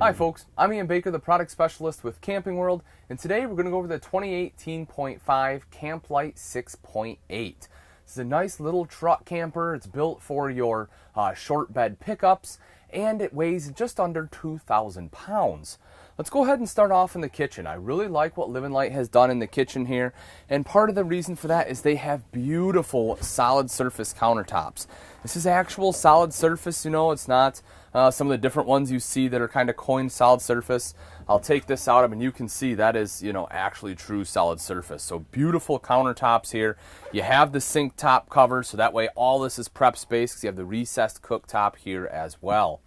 Hi folks, I'm Ian Baker, the product specialist with Camping World, and today we're going to go over the 2018.5 Camplite 6.8. This is a nice little truck camper. It's built for your short bed pickups, and it weighs just under 2,000 pounds. Let's go ahead and start off in the kitchen. I really like what Living Light has done in the kitchen here, and part of the reason for that is they have beautiful solid surface countertops. This is actual solid surface, it's not some of the different ones you see that are kind of coined solid surface. I'll take this out and you can see that is, actually true solid surface. So beautiful countertops here. You have the sink top cover, so that way all this is prep space because you have the recessed cooktop here as well.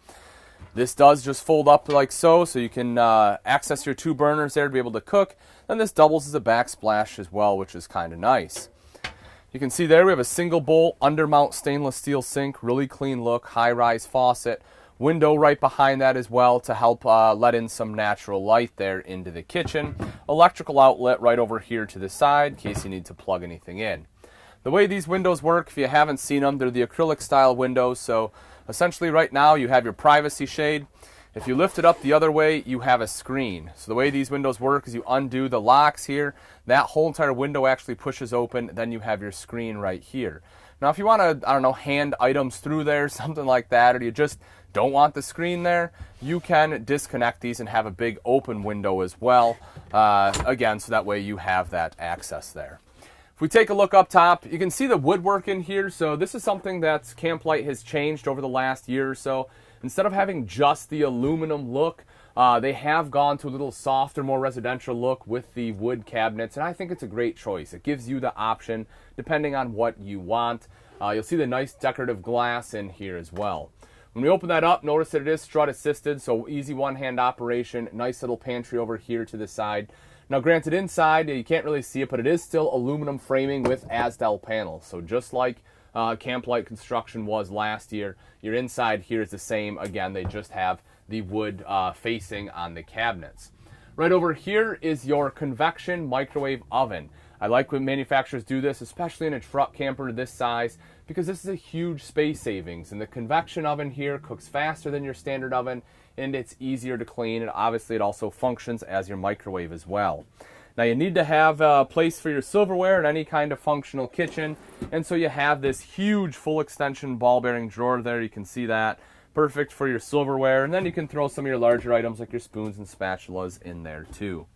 This does just fold up like so you can access your two burners there to be able to cook. Then this doubles as a backsplash as well, which is kind of nice. You can see there we have a single bowl undermount stainless steel sink, really clean look, high-rise faucet, window right behind that as well to help let in some natural light there into the kitchen. Electrical outlet right over here to the side in case you need to plug anything in. The way these windows work, if you haven't seen them, they're the acrylic style windows. So essentially right now you have your privacy shade. If you lift it up the other way, you have a screen. So the way these windows work is you undo the locks here. That whole entire window actually pushes open. Then you have your screen right here. Now if you want to, hand items through there, something like that, or you just don't want the screen there, you can disconnect these and have a big open window as well. Again, so that way you have that access there. If we take a look up top, you can see the woodwork in here. So this is something that Camplite has changed over the last year or so. Instead of having just the aluminum look, they have gone to a little softer, more residential look with the wood cabinets, and I think it's a great choice. It gives you the option depending on what you want. You'll see the nice decorative glass in here as well. When we open that up, notice that it is strut assisted, so easy one-hand operation. Nice little pantry over here to the side. Now granted, inside you can't really see it, but it is still aluminum framing with Azdel panels. So just like Camplite construction was last year, your inside here is the same. Again, they just have the wood facing on the cabinets. Right over here is your convection microwave oven. I like when manufacturers do this, especially in a truck camper this size, because this is a huge space savings. And the convection oven here cooks faster than your standard oven, and it's easier to clean, and obviously it also functions as your microwave as well. Now you need to have a place for your silverware in any kind of functional kitchen, and so you have this huge full extension ball bearing drawer there. You can see that. Perfect for your silverware, and then you can throw some of your larger items like your spoons and spatulas in there too.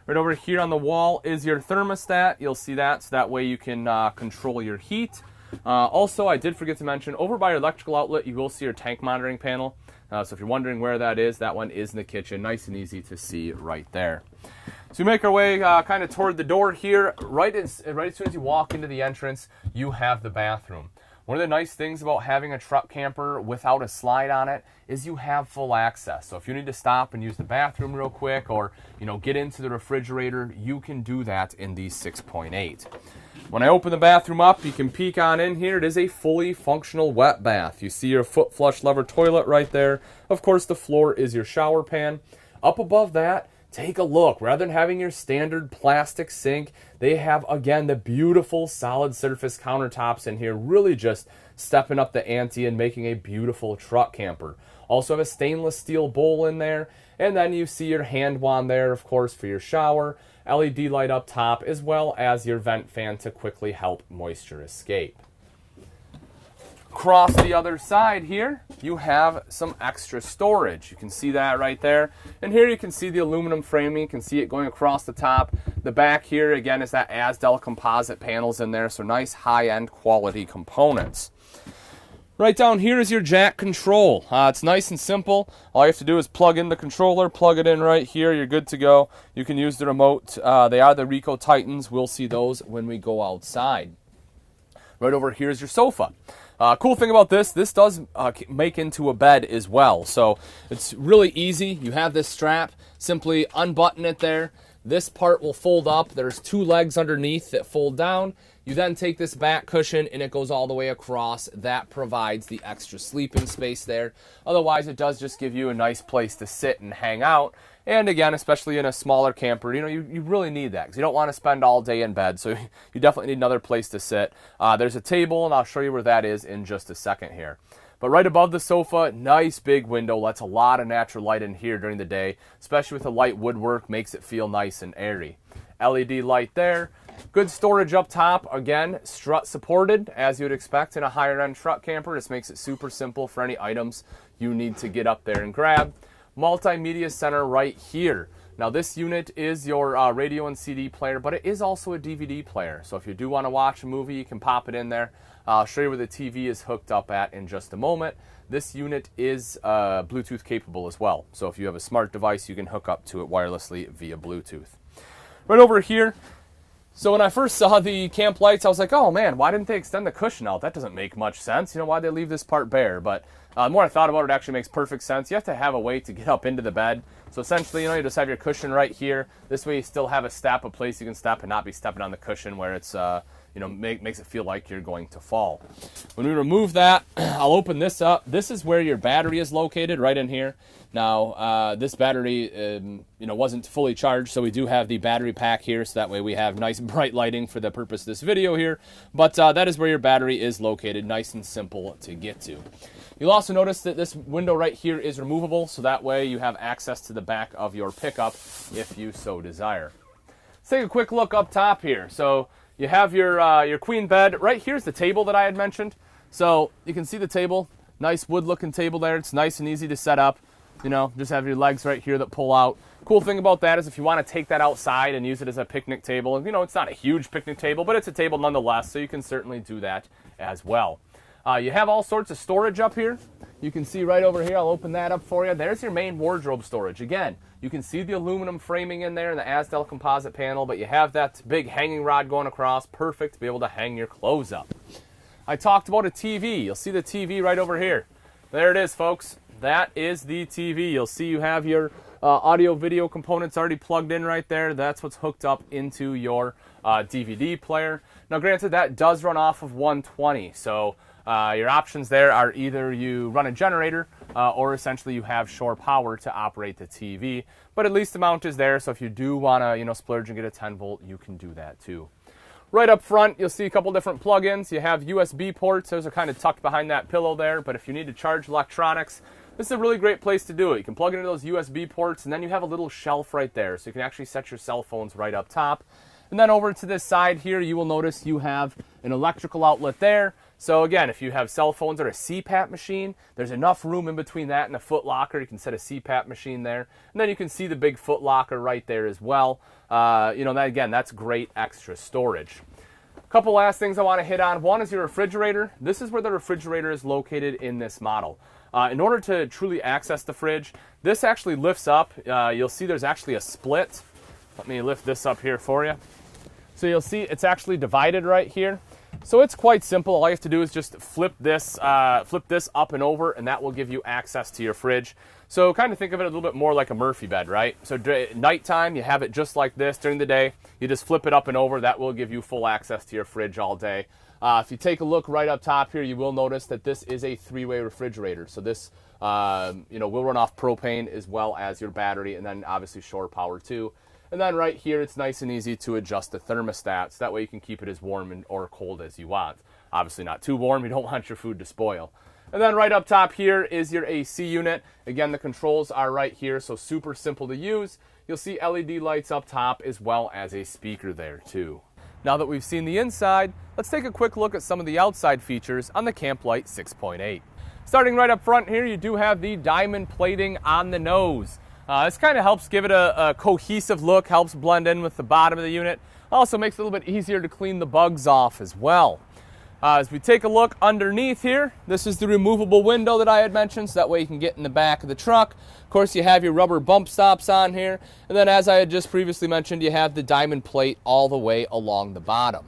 Right over here on the wall is your thermostat. You'll see that, so that way you can control your heat. Also, I did forget to mention, over by your electrical outlet, you will see your tank monitoring panel. So if you're wondering where that is, that one is in the kitchen. Nice and easy to see right there. So we make our way kind of toward the door here. Right as soon as you walk into the entrance, you have the bathroom. One of the nice things about having a truck camper without a slide on it is you have full access. So if you need to stop and use the bathroom real quick, or get into the refrigerator, you can do that in the 6.8. When I open the bathroom up, you can peek on in here. It is a fully functional wet bath. You see your foot flush lever toilet right there. Of course, the floor is your shower pan. Up above that, take a look. Rather than having your standard plastic sink, they have, again, the beautiful solid surface countertops in here, really just stepping up the ante and making a beautiful truck camper. Also have a stainless steel bowl in there, and then you see your hand wand there, of course, for your shower, LED light up top, as well as your vent fan to quickly help moisture escape. Across the other side here, you have some extra storage. You can see that right there. And here you can see the aluminum framing. You can see it going across the top. The back here, again, is that Azdel composite panels in there, so nice high-end quality components. Right down here is your jack control. It's nice and simple. All you have to do is plug in the controller, plug it in right here. You're good to go. You can use the remote. They are the Rico Titans. We'll see those when we go outside. Right over here is your sofa. Cool thing about this does make into a bed as well. So it's really easy. You have this strap. Simply unbutton it there. This part will fold up. There's two legs underneath that fold down. You then take this back cushion and it goes all the way across. That provides the extra sleeping space there. Otherwise, it does just give you a nice place to sit and hang out. And again, especially in a smaller camper, you really need that because you don't want to spend all day in bed. So you definitely need another place to sit. There's a table, and I'll show you where that is in just a second here. But right above the sofa, nice big window, lets a lot of natural light in here during the day, especially with the light woodwork, makes it feel nice and airy. LED light there. Good storage up top. Again, strut supported, as you would expect in a higher end truck camper. This makes it super simple for any items you need to get up there and grab. Multimedia center right here. Now this unit is your radio and CD player, but it is also a DVD player. So if you do want to watch a movie, you can pop it in there. I'll show you where the TV is hooked up at in just a moment. This unit is Bluetooth capable as well. So if you have a smart device, you can hook up to it wirelessly via Bluetooth. Right over here, so when I first saw the Camplites, I was like, oh man, why didn't they extend the cushion out? That doesn't make much sense. You know, why'd they leave this part bare? But the more I thought about it, it actually makes perfect sense. You have to have a way to get up into the bed. So essentially, you know, you just have your cushion right here. This way you still have a step, a place you can step and not be stepping on the cushion where it's, you know, makes it feel like you're going to fall. When we remove that, I'll open this up. This is where your battery is located, right in here. Now, this battery, you know, wasn't fully charged, so we do have the battery pack here, so that way we have nice bright lighting for the purpose of this video here. But that is where your battery is located, nice and simple to get to. You'll also notice that this window right here is removable, so that way you have access to the back of your pickup if you so desire. Let's take a quick look up top here. So you have your queen bed. Right here's the table that I had mentioned. So you can see the table, nice wood-looking table there. It's nice and easy to set up. You know, just have your legs right here that pull out. Cool thing about that is if you want to take that outside and use it as a picnic table, and you know, it's not a huge picnic table, but it's a table nonetheless, so you can certainly do that as well. You have all sorts of storage up here. You can see right over here, I'll open that up for you. There's your main wardrobe storage. Again, you can see the aluminum framing in there and the Azdel composite panel, but you have that big hanging rod going across. Perfect to be able to hang your clothes up. I talked about a TV. You'll see the TV right over here. There it is, folks. That is the TV. You'll see you have your audio video components already plugged in right there. That's what's hooked up into your DVD player. Now granted, that does run off of 120, so your options there are either you run a generator or essentially you have shore power to operate the TV, but at least the mount is there, so if you do want to, you know, splurge and get a 10 volt, you can do that too. Right up front, you'll see a couple different plug-ins. You have USB ports. Those are kind of tucked behind that pillow there, but if you need to charge electronics, this is a really great place to do it. You can plug into those USB ports, and then you have a little shelf right there, so you can actually set your cell phones right up top. And then over to this side here, you will notice you have an electrical outlet there. So again, if you have cell phones or a CPAP machine, there's enough room in between that and a foot locker. You can set a CPAP machine there. And then you can see the big foot locker right there as well. You know, that, again, that's great extra storage. A couple last things I want to hit on. One is your refrigerator. This is where the refrigerator is located in this model. In order to truly access the fridge, this actually lifts up. You'll see there's actually a split. Let me lift this up here for you. So you'll see it's actually divided right here. So it's quite simple. All you have to do is just flip this up and over, and that will give you access to your fridge. So kind of think of it a little bit more like a Murphy bed, right? So at nighttime, you have it just like this. During the day, you just flip it up and over. That will give you full access to your fridge all day. If you take a look right up top here, you will notice that this is a three-way refrigerator. So this you know, will run off propane as well as your battery, and then obviously shore power too. And then right here, it's nice and easy to adjust the thermostat, so that way you can keep it as warm or cold as you want. Obviously not too warm, you don't want your food to spoil. And then right up top here is your AC unit. Again, the controls are right here, so super simple to use. You'll see LED lights up top as well as a speaker there too. Now that we've seen the inside, let's take a quick look at some of the outside features on the Camplite 6.8. Starting right up front here, you do have the diamond plating on the nose. This kind of helps give it a cohesive look, helps blend in with the bottom of the unit. Also makes it a little bit easier to clean the bugs off as well. As we take a look underneath here, this is the removable window that I had mentioned, so that way you can get in the back of the truck. Of course, you have your rubber bump stops on here, and then as I had just previously mentioned, you have the diamond plate all the way along the bottom.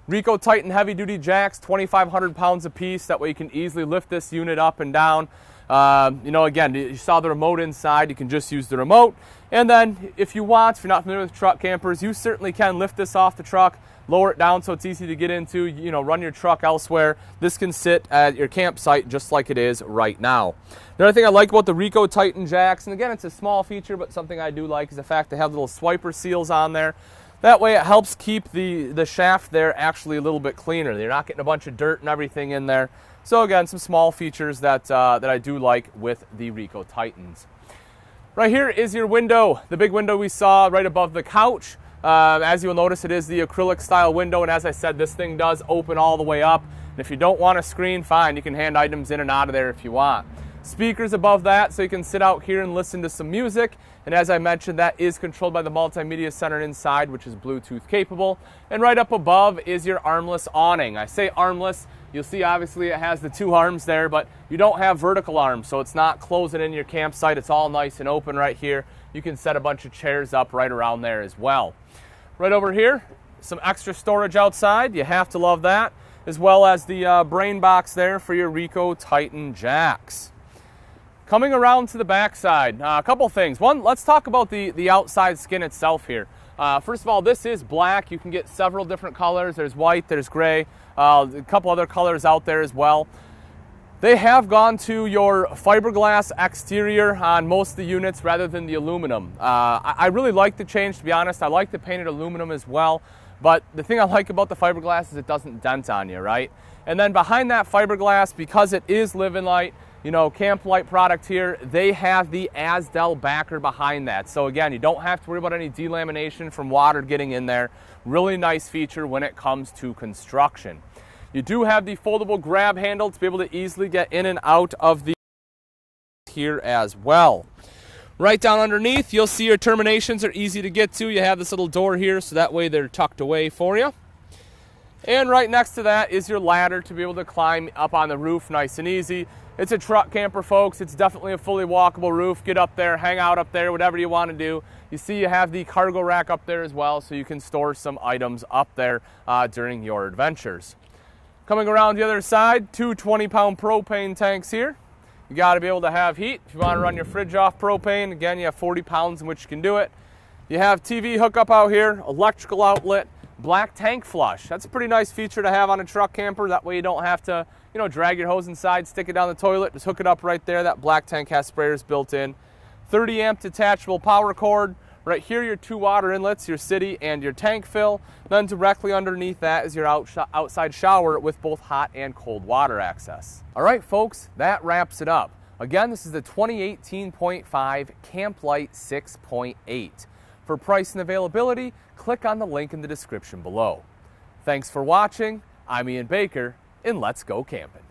Rico Titan heavy-duty jacks, 2,500 pounds a piece, that way you can easily lift this unit up and down. You know, again, you saw the remote inside. You can just use the remote. And then if you want, if you're not familiar with truck campers, you certainly can lift this off the truck, lower it down so it's easy to get into, you know, run your truck elsewhere. This can sit at your campsite just like it is right now. The other thing I like about the Rico Titan jacks, and again, it's a small feature, but something I do like, is the fact they have little swiper seals on there. That way it helps keep the shaft there actually a little bit cleaner. You're not getting a bunch of dirt and everything in there. So again, some small features that I do like with the Rico Titans. Right here is your window, the big window we saw right above the couch. As you'll notice, it is the acrylic style window, and as I said, this thing does open all the way up. And if you don't want a screen, fine, you can hand items in and out of there if you want. Speakers above that, so you can sit out here and listen to some music. And as I mentioned, that is controlled by the multimedia center inside, which is Bluetooth capable. And right up above is your armless awning. I say armless, you'll see obviously it has the two arms there, but you don't have vertical arms, so it's not closing in your campsite. It's all nice and open right here. You can set a bunch of chairs up right around there as well. Right over here, some extra storage outside. You have to love that, as well as the brain box there for your Rico Titan jacks. Coming around to the back side, a couple things. One, let's talk about the outside skin itself here. First of all, this is black. You can get several different colors. There's white, there's gray, a couple other colors out there as well. They have gone to your fiberglass exterior on most of the units rather than the aluminum. I really like the change, to be honest. I like the painted aluminum as well. But the thing I like about the fiberglass is it doesn't dent on you, right? And then behind that fiberglass, because it is Living Light, you know, Camplite product here, they have the Azdel backer behind that. So again, you don't have to worry about any delamination from water getting in there. Really nice feature when it comes to construction. You do have the foldable grab handle to be able to easily get in and out of the here as well. Right down underneath, you'll see your terminations are easy to get to. You have this little door here, so that way they're tucked away for you. And right next to that is your ladder to be able to climb up on the roof nice and easy. It's a truck camper, folks. It's definitely a fully walkable roof. Get up there, hang out up there, whatever you want to do. You see you have the cargo rack up there as well, so you can store some items up there during your adventures. Coming around the other side, two 20-pound propane tanks here. You got to be able to have heat. If you want to run your fridge off propane, again, you have 40 pounds in which you can do it. You have TV hookup out here, electrical outlet, black tank flush. That's a pretty nice feature to have on a truck camper. That way you don't have to, you know, drag your hose inside, stick it down the toilet, just hook it up right there. That black tank has sprayers built in. 30 amp detachable power cord. Right here, your two water inlets, your city and your tank fill. Then directly underneath that is your outside shower with both hot and cold water access. All right, folks, that wraps it up. Again, this is the 2018.5 Camplite 6.8. For price and availability, click on the link in the description below. Thanks for watching. I'm Ian Baker, and let's go camping.